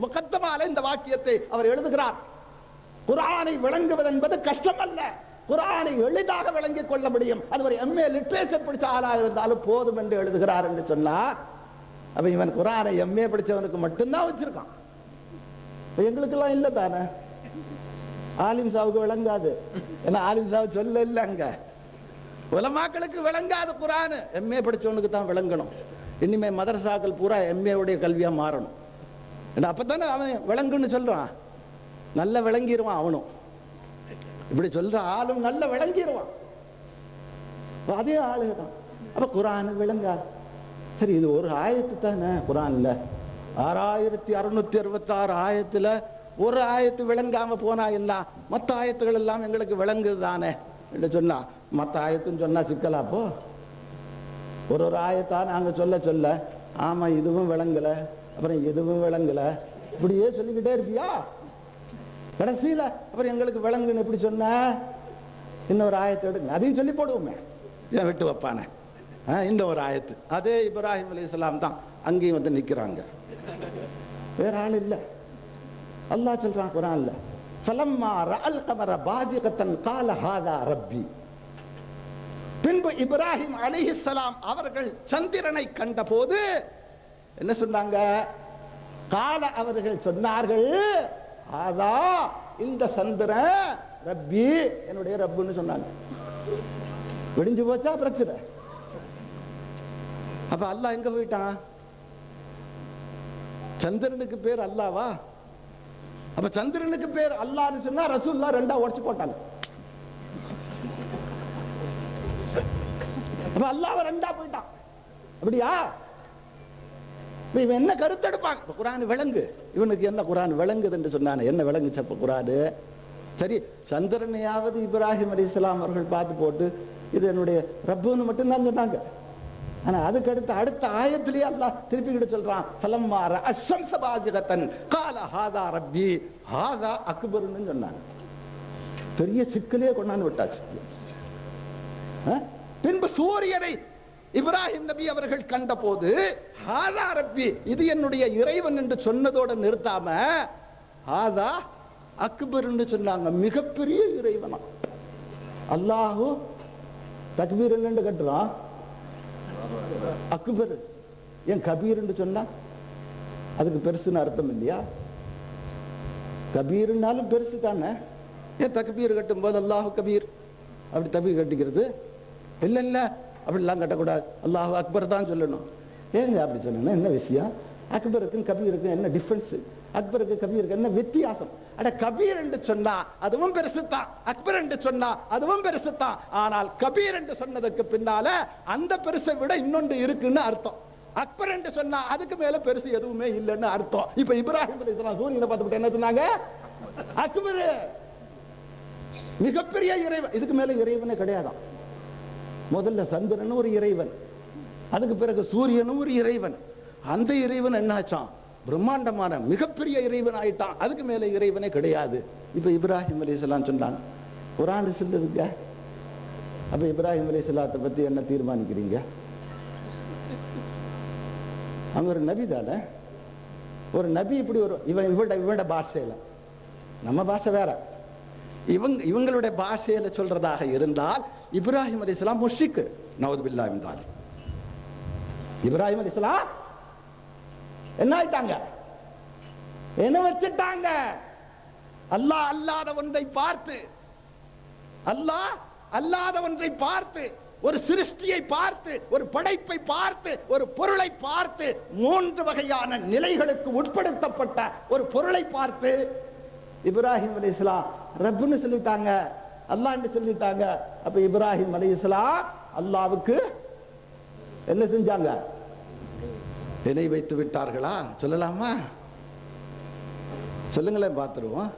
முகத்தமால இந்த வாக்கியத்தை அவர் எழுதுகிறார். குர்ஆனை விளங்குவது என்பது கஷ்டம் அல்ல, குர்ஆனை எளிதாக விளங்கிக் கொள்ள முடியும். அது ஒரு எம்ஏ லிட்ரேச்சர் படிச்ச ஆளாக இருந்தாலும் போதும் என்று எழுதுகிறார் என்று சொன்னார். அப்ப இவன் குர்ஆனை எம்ஏ படிச்சவனுக்கு மட்டும்தான் வச்சிருக்கான், எங்களுக்கெல்லாம் இல்ல தானே. ஆலிம் சாவுக்கு விளங்காது, ஏன்னா ஆலிம் சாவு சொல்ல இல்ல, அங்க உலமாக்களுக்கு விளங்காது குர்ஆன், எம்ஏ படிச்சவனுக்கு தான் விளங்கணும். இனிமே மதரசாக்கள் பூரா எம்ஏ உடைய கல்வியா மாறணும். அப்பதானே அவன் விளங்குன்னு சொல்றான், நல்ல விளங்கிடுவான் அவனும். இப்படி சொல்ற ஆளும் நல்ல விளங்கிடுவான், அதே ஆளுதான். அப்ப குர்ஆன் விளங்கா, சரி இது ஒரு ஆயத்து தானே குர்ஆன்ல, 6666 ஆயத்துல ஒரு ஆயத்து விளங்காம போனா என்ன, மற்ற ஆயத்துகள் எல்லாம் எங்களுக்கு விளங்குது தானே என்று சொன்னா, மற்ற ஆயத்துன்னு சொன்னா சிக்கலா? போ ஒரு ஆயத்தா நாங்க சொல்ல சொல்ல ஆமா இதுவும் விளங்கல, அப்புறம் எதுவும் விளங்கல, இப்படியே சொல்லிக்கிட்டே இருப்பியா? கடைசியில அப்புறம் எங்களுக்கு விளங்குன்னு எப்படி சொன்ன, இன்னொரு ஆயத்தை எடுங்க, அதையும் சொல்லி போடுவோமே, ஏன் விட்டு வைப்பானே. இந்த ஒரு ஆயத்து, அதே இப்ராஹிம் அலைஹிஸ்ஸலாம் தான் அங்கேயும் வந்து நிக்கிறாங்க, வேற ஆள் இல்ல. அல்லாஹ் சொல்றான் குர்ஆன்ல, ஃபலம்மா ரஅல் கமர பாதிகத்தன் கால ஹாதா ரப்பி. பின்பு இப்ராஹிம் அலைஹிஸ்ஸலாம் அவர்கள் சந்திரனை கண்டபோது என்ன சொன்னாங்க? கால அவர்கள் சொன்னார்கள், ஆதா இந்த சந்திரன் ரப்பி, என்னுடைய ரப்புன்னு சொன்னாங்க. விடிஞ்சு போச்சா பிரச்சனை. அப்ப அல்லாஹ் எங்க போயிட்டான்? சந்திரனுக்கு பேர் அல்லாவா? அப்ப சந்திரனுக்கு பேர் அல்லாஹ்னு சொன்னா ரசூலுல்லாஹ் ரெண்டா உடைச்சு போட்டாங்க. அப்ப அல்லாஹ் ரெண்டா போயிட்டான், அப்படியா? இவன் என்ன கருத்தெடுப்பாங்க? குர்ஆன் விளங்கு, இவனுக்கு என்ன குர்ஆன் விளங்குது என்று சொன்னானே, என்ன விளங்குச்சு அப்ப குர்ஆன்? சரி, சந்திரனையாவது இப்ராஹிம் அலைஹிஸ்ஸலாம் அவர்கள் பார்த்து போட்டு இது என்னுடைய ரப்புன்னு மட்டும்தான் சொன்னாங்க. ஆனா அதுக்கு அடுத்த ஆயத்திலேயே அல்லாஹ் திருப்பிக்கிட்டு சொல்றான், ஃபலம்மா ரஅஷம்ஸ பாஸிகத்தன் கால ஹாதா ரப்பி ஹாதா அக்பர்னு சொன்னாங்க. பெரிய சிக்கலே கொண்டாந்து விட்டாச்சு. பின்பு சூரியனை இப்ராஹிம் நபி அவர்கள் கண்ட போது ஹாதா ரப்பி, இது என்னுடைய இறைவன் என்று சொன்னதோட நிறுத்தாம ஹாதா அக்பர் என்று சொன்னாங்க, மிகப்பெரிய இறைவனா. அல்லாஹு தக்பீர் என்று கட்டுறான், அக்பர் ஏன் கபீர் என்று சொன்னா அதுக்கு பெருசுன்னு அர்த்தம் இல்லையா? கபீர்னாலும் பெருசு தானே. ஏன் தக்பீர் கட்டும் போது அல்லாஹு கபீர் அப்படி தக்பீர் கட்டிக்கிறது இல்ல இல்ல, அப்படிலாம் கட்டக்கூடாது, அல்லாஹு அக்பர் தான் சொல்லணும். ஏங்க அப்படி சொன்னா என்ன விஷயம்? அக்பருக்கும் கபீருக்கும் என்ன டிஃபரன்ஸ்? அக்பருக்கு கபீருக்கு என்ன வித்தியாசம்? அட கபீர் என்று சொன்னா அதுவும் பெருசுத்தான், அக்பர் என்று சொன்னா அதுவும் பெருசுத்தான். ஆனால் கபீர் என்று சொன்னதுக்கு பின்னால அந்த பெருசை விட இன்னொன்று இருக்குன்னு அர்த்தம். அக்பர் என்று சொன்னா அதுக்கு மேல பெருசு எதுவுமே இல்லைன்னு அர்த்தம். இப்ப இப்ராஹிம் அலைஹிஸ்ஸலாம் சூரியனை பார்த்துட்டு என்ன சொன்னாங்க? அக்பர், மிகப்பெரிய இறைவன், இதுக்கு மேல இறைவனே கிடையாதான். முதல்ல சந்திரனும் ஒரு இறைவன், அதுக்கு பிறகு சூரியனும் ஒரு இறைவன். அந்த இறைவன் என்னாச்சான்? பிரம்மாண்டமான மிகப்பெரிய இறைவன் ஆயிட்டான், அதுக்கு மேல இறைவனே கிடையாது. இப்ப இப்ராஹிம் அலைஹிஸ்ஸலாம் சொன்னாங்க, குர்ஆன் சொல்லுதுங்க. அப்ப இப்ராஹிம் அலைஹிஸ்ஸலாத்தை பத்தி என்ன தீர்மானிக்கிறீங்க? அவங்க ஒரு நபி தானே. ஒரு நபி இப்படி ஒரு இவனோட பாஷையில, நம்ம பாஷை வேற, இவங்களுடைய பாஷையில சொல்றதாக இருந்தால் இப்ராஹிம் அலைஹிஸ்ஸலாம் முஷ்ரிக், நவுது பில்லாஹ் மின் தாலிக். இப்ராஹிம் அலைஹிஸ்ஸலாம் என்ன ஆயிட்டாங்க? என்ன வச்சிட்டாங்க? அல்லாஹ் அல்லாத ஒன்றை பார்த்து, அல்லாஹ் அல்லாத ஒன்றை பார்த்து, ஒரு சிருஷ்டியை பார்த்து, ஒரு படைப்பை பார்த்து, ஒரு பொருளை பார்த்து, மூன்று வகையான நிலைகளுக்கு உட்படுத்தப்பட்ட ஒரு பொருளை பார்த்து இப்ராஹிம் அலைஹிஸ்ஸலாம் ரப்புன்னு சொல்லிட்டாங்க, அல்லாஹ்னு சொல்லிட்டாங்க. அப்ப இப்ராஹிம் அலைஹிஸ்ஸலாம் அல்லாஹ்வுக்கு என்ன செஞ்சாங்க? இணை வைத்து விட்டார்களா? சொல்லலாமா? சொல்லுங்களேன், பார்த்துருவோம்.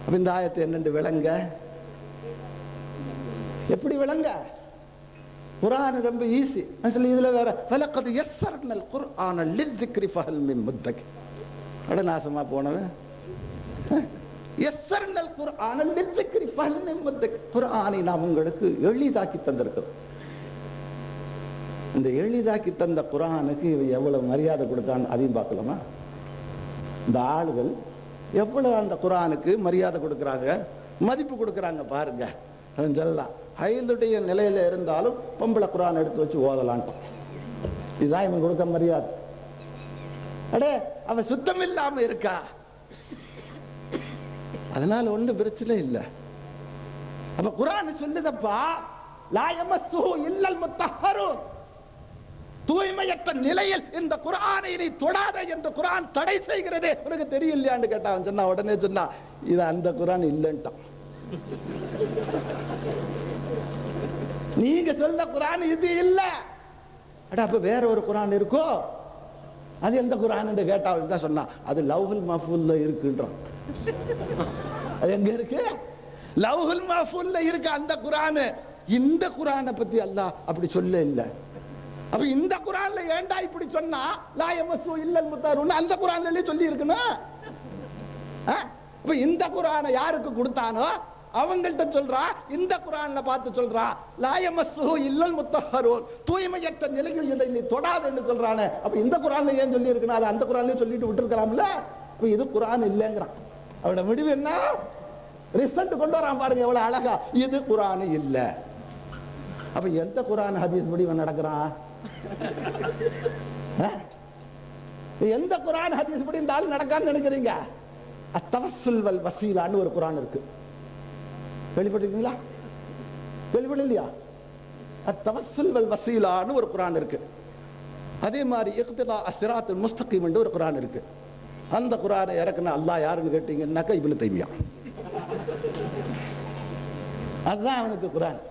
அப்ப இந்த ஆயத்தை என்னென்று விளங்க, எப்படி விளங்க? குர்ஆன் ரொம்ப ஈஸி. இதுல வேற ஃபலகத் யஸ்ஸர்னல் குர்ஆன லிذிக்ரி ஃபஹல் மின் முத்தகிர். அடநாசமா போனவன். யஸ்ஸர்னல் குர்ஆன லிذிக்ரி ஃபஹல் மின் முத்தகிர். குர்ஆனை நாம் உங்களுக்கு எளிதாக்கி தந்திருக்கிறோம். இந்த எளிதாக்கி தந்த குர்ஆனுக்கு எவ்வளவு மரியாதை கொடுத்தான் அதையும் பார்க்கலாமா? இந்த ஆளுகள் எவ்வளவு அந்த குர்ஆனுக்கு மரியாதை கொடுக்குறாங்க, மதிப்பு கொடுக்குறாங்க பாருங்க. அவன் சொல்லலாம் ஹைதுடைய நிலையில இருந்தாலும் பொம்பளை குர்ஆன் எடுத்து வச்சு ஓதலான்ட்டான். இதுதான் இவன் கொடுக்க மரியாதை. அடே அவ சுத்தம் இல்லாம இருக்கா, அதனால ஒண்ணு பிரச்சனை இல்லை. அப்ப குர்ஆன் சொல்லுதப்பா, லா யமஸ்ஸுஹு இல்லல் முத்தஹ்ஹரூன், தூய்மையற்ற நிலையில் இந்த குர்ஆனை நீ தொடாத என்று குர்ஆன் தடை செய்கிறது. உனக்கு தெரியலையான்னு கேட்டா அவன் சொன்னா, உடனே சொன்னா இது அந்த குர்ஆன் இல்லைன்ட்டான். நீங்க சொல்ல குர்ஆன் இது இல்ல. அட அப்ப வேற ஒரு குர்ஆன் இருக்கோ, அது எந்த குர்ஆன் என்று கேட்டா அவன் தான் சொன்னா அது லவ்ஹுல் மஹ்ஃபூல்ல இருக்குன்றான். அது எங்க இருக்கு? லவ்ஹுல் மஹ்ஃபூல்ல இருக்கு அந்த குர்ஆன். இந்த குர்ஆனை பத்தி அல்லாஹ் அப்படி சொல்ல இல்ல. அப்ப இந்த குர்ஆன்ல ஏண்டா இப்படி சொன்னா லா யமஸ்ஸு இல்லல் முத்தஹ்ஹரூன் அந்த குர்ஆன்லயே சொல்லி இருக்கணும். அப்ப இந்த குர்ஆனை யாருக்கு கொடுத்தானோ அவங்கள்ட்ட சொல்றா, இந்த குர்ஆன்ல பார்த்து சொல்றா லா யமஸ்ஸு இல்லல் முத்தஹ்ஹரூன், தூய்மையற்ற நிலையில் இதை நீ தொடாத என்று சொல்றானே. அப்ப இந்த குர்ஆன்ல ஏன் சொல்லி இருக்கணும்? அது அந்த குர்ஆன்லயே சொல்லிட்டு விட்டுருக்கலாம்ல. அப்ப இது குர்ஆன் இல்லைங்கிறான். அவனோட முடிவு என்ன? ரிசல்ட் கொண்டு வரான் பாருங்க எவ்வளவு அழகா. இது குர்ஆன் இல்ல. அப்ப எந்த குர்ஆன் ஹதீஸ் படி நடக்கிறான்? எந்த குர்ஆன் ஹதீஸ் படி இந்த ஆள் நடக்கான்னு நினைக்கிறீங்க? அத்தவஸ்ஸுல் வல் வஸீலான்னு ஒரு குர்ஆன் இருக்கு. கேள்விப்பட்டிருக்கீங்களா? கேள்விப்படலையா? அத்தவஸ்ஸுல் வல் வஸீலான்னு ஒரு குர்ஆன் இருக்கு. அதே மாதிரி இக்திதா அஸ்ஸிராத்துல் முஸ்தகீம் என்ற ஒரு குர்ஆன் இருக்கு. அந்த குர்ஆனை இறக்குன அல்லாஹ் யாருன்னு கேட்டீங்கன்னாக்கா இப்னு தைமியா. அதுதான் அவனுக்கு குர்ஆன்.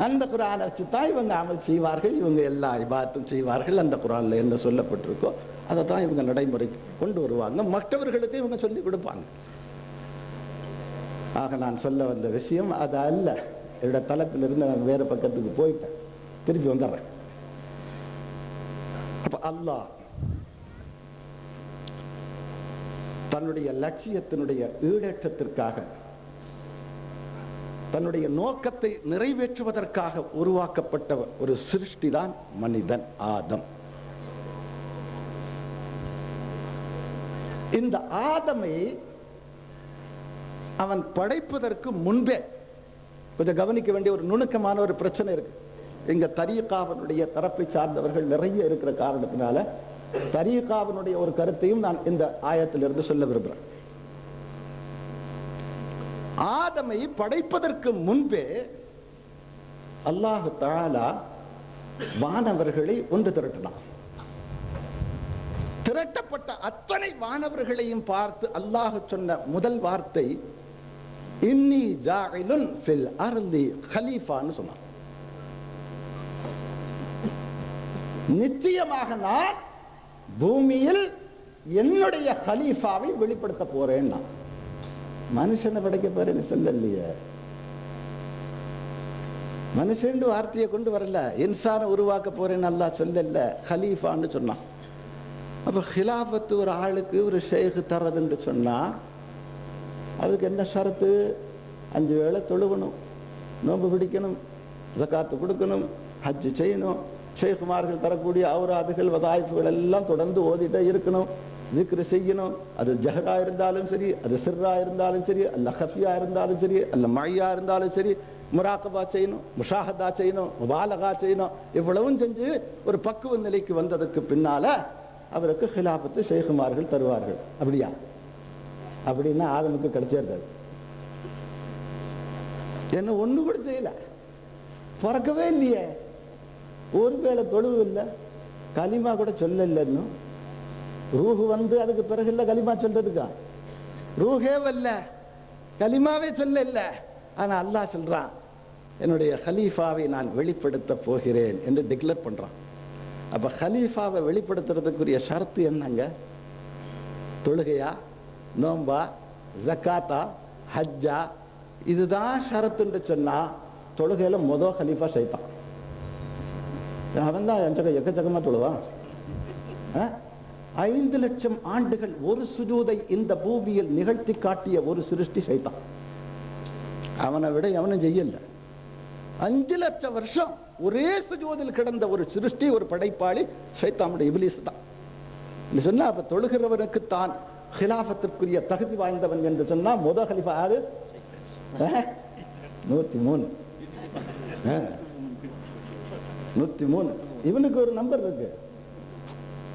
அந்த குர்ஆனை வச்சு தான் இவங்க அமல் செய்வார்கள், இவங்க எல்லா இபாதத்தும் செய்வார்கள். அந்த குர்ஆன்ல என்ன சொல்லப்பட்டிருக்கோ அதை தான் இவங்க நடைமுறைக்கு கொண்டு வருவாங்க, மற்றவர்களுக்கு இவங்க சொல்லி கொடுப்பாங்க. ஆக நான் சொல்ல வந்த விஷயம் அது அல்ல. என்னோட தலைப்பிலிருந்து நான் வேற பக்கத்துக்கு போயிட்டேன், திருப்பி வந்துடுறேன். அப்ப அல்லாஹ் தன்னுடைய லட்சியத்தினுடைய ஈடேற்றத்திற்காக, தன்னுடைய நோக்கத்தை நிறைவேற்றுவதற்காக உருவாக்கப்பட்ட ஒரு சிருஷ்டி தான் மனிதன் ஆதம். இந்த ஆதமை அவன் படைப்பதற்கு முன்பே கொஞ்சம் கவனிக்க வேண்டிய ஒரு நுணுக்கமான ஒரு பிரச்சனை இருக்கு. இங்க தரீகாவினுடைய தரப்பை சார்ந்தவர்கள் நிறைய இருக்கிற காரணத்தினால தரீகாவினுடைய ஒரு கருத்தையும் நான் இந்த ஆயத்திலிருந்து சொல்ல விரும்புகிறேன். ஆதமை படைப்பதற்கு முன்பே அல்லாஹ் தஆலா வானவர்களை ஒன்று திரட்டினான். திரட்டப்பட்ட அத்தனை வானவர்களையும் பார்த்து அல்லாஹ் சொன்ன முதல் வார்த்தை இன்னி ஜாஇலுன் ஃபில் அர்தி கலீஃபான்னு சொன்னான். நிச்சயமாக நான் பூமியில் என்னுடைய கலீஃபாவை வெளிப்படுத்த போறேன். மனுஷனை படைக்க போறேன்னு சொல்லலையே. மனுஷன் வார்த்தையை கொண்டு வரல, இன்சானை உருவாக்க போறேன்னு அல்லாஹ் சொல்லல, கலீஃபான்னு சொன்னான். அப்ப ஹிலாபத்து ஒரு ஆளுக்கு ஒரு ஷேக் தரதுன்னு சொன்னா அதுக்கு என்ன ஷரத்து? 5 வேளை தொழுகணும், நோன்பு பிடிக்கணும், ஜகாத்து கொடுக்கணும், ஹஜ் செய்யணும், ஷேகுமார்கள் தரக்கூடிய அவுராதுகள் வதாயிஃபுகள் எல்லாம் தொடர்ந்து ஓதிட்டே இருக்கணும், ஜிக்ரு செய்யணும். அது ஜஹரா இருந்தாலும் சரி, அது சிர்ரா இருந்தாலும் சரி, அல்ல ஹஃபியா இருந்தாலும் சரி, அல்ல மய்யா இருந்தாலும் சரி, முராகபா செய்யணும், முஷாஹதா செய்யணும், முபாலகா செய்யணும். இவ்வளவும் செஞ்சு ஒரு பக்குவ நிலைக்கு வந்ததற்கு பின்னால அவருக்கு ஹிலாபத்து ஷேகுமார்கள் தருவார்கள். அப்படியா? அப்படின்னா ஆதமுக்கு கிடைச்சிருக்காது. என்ன ஒண்ணு கூட செய்யல, பிறக்கவே இல்லையே, ஒரு வேளை தொழுவு இல்லை, களிமா கூட சொல்ல இல்லைன்னு. ரூஹு வந்து அதுக்கு பிறகு இல்ல களிமா சொல்றதுக்கா? ரூஹே வரல, களிமாவே சொல்ல இல்ல. ஆனா அல்லாஹ் சொல்றான் என்னுடைய ஹலீஃபாவை நான் வெளிப்படுத்த போகிறேன் என்று டிக்ளேர் பண்றான். அப்ப ஹலீஃபாவை வெளிப்படுத்துறதுக்குரிய ஷரத்து என்னங்க? தொழுகையா, நோம்பா, ஜக்காத்தா, ஹஜ்ஜா? இதுதான் ஷரத்துன்னு சொன்னா தொழுகையில முதல் ஹலீஃபா ஷைத்தான். அவன் தான் எக்கச்சக்கமா தொழுவான். 5 லட்சம் ஆண்டுகள் ஒரு சுஜூதை இந்த பூமியில் நிகழ்த்தி காட்டிய ஒரு சிருஷ்டி ஷைத்தான். அவனை விட அவனும் செய்யல. 5 லட்சம் வருஷம் ஒரே சுஜூதில் கிடந்த ஒரு சிருஷ்டி, ஒரு படைப்பாளி ஷைத்தானுடைய இப்லீஸ் தான். சொன்னா அப்ப தொழுகிறவனுக்கு தான் ஹிலாஃபத்திற்குரிய தகுதி வாய்ந்தவன் என்று சொன்னா முத ஹலிஃபா யாரு? 103. 103. இவனுக்கு ஒரு நம்பர் இருக்கு.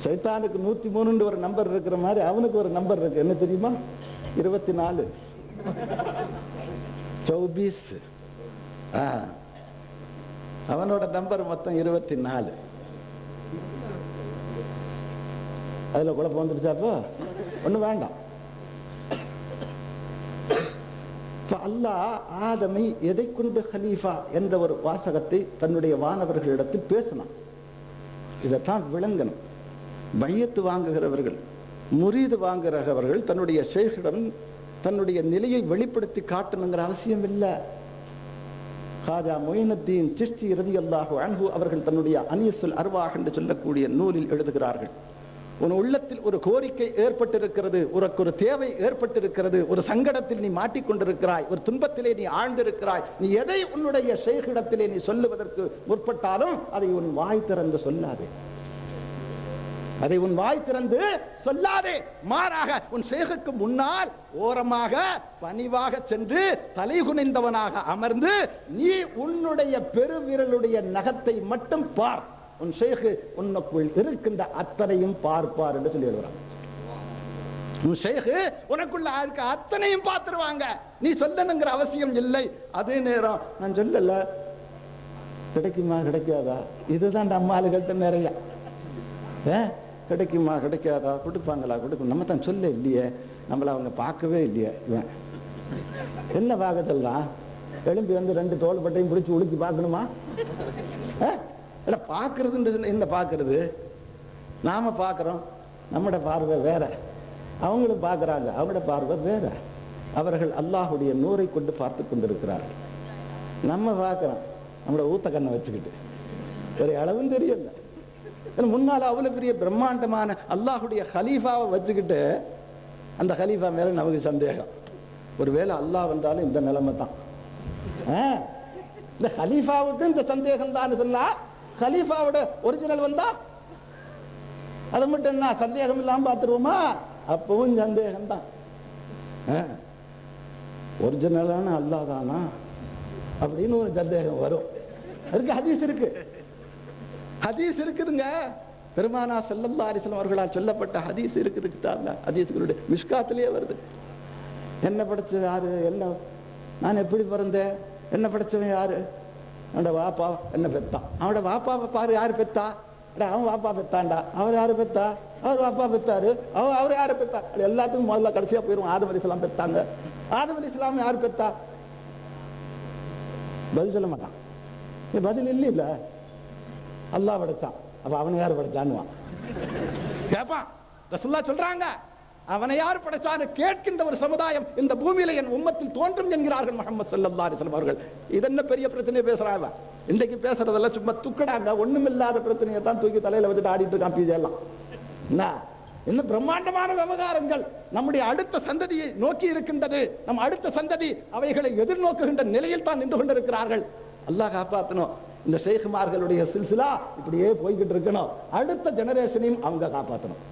சைத்தானுக்கு 103 ஒரு நம்பர் இருக்கிற மாதிரி அவனுக்கு ஒரு நம்பர் இருக்கு. என்ன தெரியுமா? 24. 24. அவனோட நம்பர் மொத்தம் 24. அதுல குழப்பம் வந்துருச்சாப்போ ஒண்ணு வேண்டாம். அல்லாஹ் ஆதமை எதை கொண்டு ஹலீஃபா என்ற ஒரு வாசகத்தை தன்னுடைய வானவர்களிடத்தில் பேசினான். இதைத்தான் விளங்கணும். பையத்து வாங்குகிறவர்கள், முரீது வாங்குகிறவர்கள் தன்னுடைய ஷேഖிடம் தன்னுடைய நிலையை வெளிப்படுத்தி காட்டணுங்கிற அவசியம் இல்லை. ஹாஜா மொயினுத்தீன் சிஷ்தி ரலியல்லாஹு அன்ஹு அவர்கள் தன்னுடைய அனீசுல் அர்வாஹ் என்று சொல்லக்கூடிய நூலில் எழுதுகிறார்கள், உன் உள்ளத்தில் ஒரு கோரிக்கை ஏற்பட்டிருக்கிறது, உனக்கு ஒரு தேவை ஏற்பட்டிருக்கிறது, ஒரு சங்கடத்தில் நீ மாட்டிக்கொண்டிருக்கிறாய், ஒரு துன்பத்திலே நீ ஆழ்ந்திருக்கிறாய், நீ எதை உன்னுடைய ஷேഖிடத்திலே நீ சொல்லுவதற்கு முற்பட்டாலும் அதை உன் வாய் திறந்து சொல்லாதே. அதை உன் வாய் திறந்து சொல்லாதே. மாறாக உன் ஷேഖுக்கு முன்னால் ஓரமாக பணிவாக சென்று தலை குனிந்தவனாக அமர்ந்து நீ உன்னுடைய பெருவிரலுடைய நகத்தை மட்டும் பார், உன் ஷேഖ் உனக்குள் இருக்கின்ற அத்தனையும் பார்ப்பார் என்று சொல்லி எழுதுறான். உன் ஷேഖ் உனக்குள்ள இருக்க அத்தனையும் பார்த்துருவாங்க, நீ சொல்லணுங்கிற அவசியம் இல்லை. அதே நேரம் நான் சொல்லல, கிடைக்குமா கிடைக்காதா, இதுதான் நம்ம ஆளுகள்கிட்ட நிறைய கிடைக்குமா கிடைக்காதா, கொடுப்பாங்களா கொடுக்கும், நம்ம தான் சொல்ல இல்லையே, நம்மள அவங்க பார்க்கவே இல்லையே. இவன் என்ன பார்க்க சொல்லலாம்? எழும்பி வந்து 2 தோள்பட்டையும் பிடிச்சி உளுக்கி பார்க்கணுமா? பார்க்கறது என்ன பார்க்கறது? நாம பார்க்கிறோம், நம்மட பார்வை வேற, அவங்களும் பார்க்கறாங்க, அவங்களோட பார்வை வேற. அவர்கள் அல்லாஹுடைய நூரை கொண்டு பார்த்து கொண்டிருக்கிறார்கள். நம்ம பார்க்கிறோம் நம்மளோட ஊத்த கண்ணை வச்சுக்கிட்டு, ஒரு அளவும் தெரியல. முன்னால அவ்வளவு பெரிய பிரம்மாண்டமான அல்லாஹுடைய ஹலீஃபாவை வச்சுக்கிட்டு அந்த ஹலீஃபா மேல நமக்கு சந்தேகம். ஒருவேளை அல்லாஹ் வந்தாலும் இந்த நிலைமை தான். இந்த ஹலீஃபாவுக்கு இந்த சந்தேகம் தான் சொன்னா, ஹலீஃபாவோட ஒரிஜினல் வந்தா அதை மட்டும் என்ன சந்தேகம் இல்லாம பார்த்துருவோமா? அப்பவும் சந்தேகம் தான். ஒரிஜினலான அல்லாஹ் தானா அப்படின்னு ஒரு சந்தேகம் வரும். அதுக்கு ஹதீஸ் இருக்கு, ஹதீஸ் இருக்குதுங்க. பெருமானா ஸல்லல்லாஹு அலைஹி வஸல்லம் அவர்களால் சொல்லப்பட்ட ஹதீஸ் இருக்குது. ஹதீஸ்களுடைய மிஷ்காத்திலேயே வருது. என்ன படைச்சது யாரு, என்ன நான் எப்படி பிறந்தேன், என்ன படைச்சவன் யாரு, அவனோட வாப்பா என்ன பெத்தான், அவனோட வாப்பாவை பாரு யாரு பெத்தா, அவன் வாப்பா பெத்தான்டா, அவர் யாரு பெத்தா, அவர் வாப்பா பெத்தாரு, அவர் யாரு பெத்தா, எல்லாத்துக்கும் முதல்ல கடைசியா போயிடும். ஆதம் அலைஹிஸ்ஸலாம் பெத்தாங்க, ஆதம் அலைஹிஸ்ஸலாம் யாரு பெத்தா? பதில் சொல்ல மாட்டான். பதில் இல்ல, அல்லாஹ் படைச்சான், அப்ப அவனை யாரு படைச்சான்னு கேட்பான். ரசூலுல்லாஹ் சொல்றாங்க, அவனை யார் படைச்சான்னு கேட்கின்ற ஒரு சமுதாயம் இந்த பூமியில என் உம்மத்தில் தோன்றும் என்கிறார்கள் முஹம்மது ஸல்லல்லாஹு அலைஹி வஸல்லம் அவர்கள். இது என்ன பெரிய பிரச்சனையை பேசுறாங்க? இன்றைக்கு பேசுறதெல்லாம் சும்மா துக்கடாங்க, ஒண்ணுமில்லாத பிரச்சனையை தான் தூக்கி தலையில வச்சுட்டு ஆடிட்டு இருக்கான். பீஜெல்லாம் என்ன பிரம்மாண்டமான விவகாரங்கள் நம்முடைய அடுத்த சந்ததியை நோக்கி இருக்கின்றது. நம் அடுத்த சந்ததி அவைகளை எதிர்நோக்குகின்ற நிலையில் தான் நின்று கொண்டிருக்கிறார்கள். அல்லாஹ் காப்பாற்றணும். இந்த ஷேഖ்மார்களுடைய சில்சிலா இப்படியே போய்கிட்டு இருக்கணும். அடுத்த ஜெனரேஷனையும் அவங்க காப்பாற்றணும்.